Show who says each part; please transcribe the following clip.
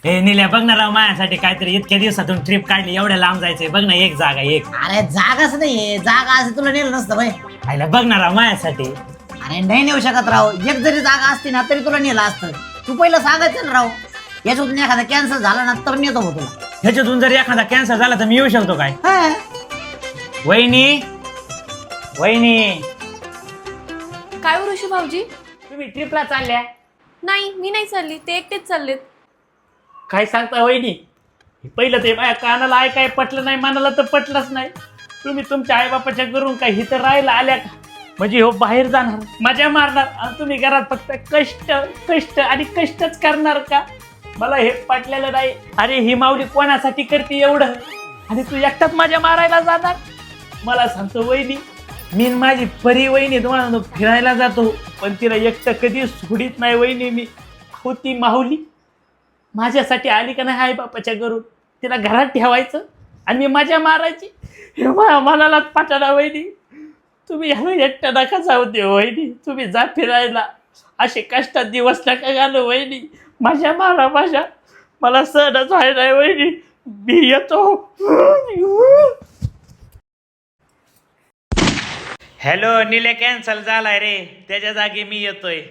Speaker 1: हे निल्या बघ ना राव, माझ्यासाठी काहीतरी इतक्या दिवसातून ट्रिप काढली, एवढ्या लांब जायचंय. बघ ना एक जागा एक.
Speaker 2: अरे जागाच नाहीये, जागा असं तुला नेलं नसतं भाई.
Speaker 1: आईला बघ ना राव माझ्यासाठी.
Speaker 2: अरे नाही नेऊ शकत राव, एक जरी जागा असती ना तरी तुला नेलं असतं. तू पहिलं सांगायचं ना राव, याच्यातून एखादा कॅन्सर झाला ना तर नेतो मग तुला.
Speaker 1: ह्याच्यातून जर एखादा कॅन्सर झाला तर मी येऊ शकतो काय?
Speaker 2: हा.
Speaker 1: वहिनी वहिनी,
Speaker 3: काय हो ऋषी भाऊजी?
Speaker 1: तुम्ही ट्रिपला चालल्या?
Speaker 3: नाही, मी नाही चालली, ते एकटेच चाललेत.
Speaker 1: काय सांगता वहिनी? पहिलं ते माझ्या कानाला ऐकाय पटलं नाही, मनाला तर पटलंच नाही. तुम्ही तुमच्या आईबापाच्या घरून काय इथं राहायला आल्या का? म्हणजे हो बाहेर जाणार, मजा मारणार, आणि तुम्ही घरात फक्त कष्ट कष्ट आणि कष्टच करणार का? मला हे पटलेलं नाही. अरे ही माऊली कोणासाठी करते एवढं, आणि तू एकटाच मजा मारायला जाणार? मला सांगतो वहिनी, मी आणि माझी परी वहिनी तुम्हाला फिरायला जातो, पण तिला एकटं कधी सोडित नाही वहिनी मी. होती माऊली माझ्यासाठी आली का नाही आई बापाच्या घरून, तिला घरात ठेवायचं आणि मी मजा मारायची. हे माझ्या मनाला पटना वहिनी. तुम्ही ह्याला एकटं नका जाऊ दे वहिनी, तुम्ही जा फिरायला. असे कष्टात दिवस नका घालू वहिनी, मजा मारा माझ्या. मला सहनच व्हाय नाही वहिनी, मी येतो. हॅलो, निले कॅन्सल झालाय रे, त्याच्या जागी मी येतोय.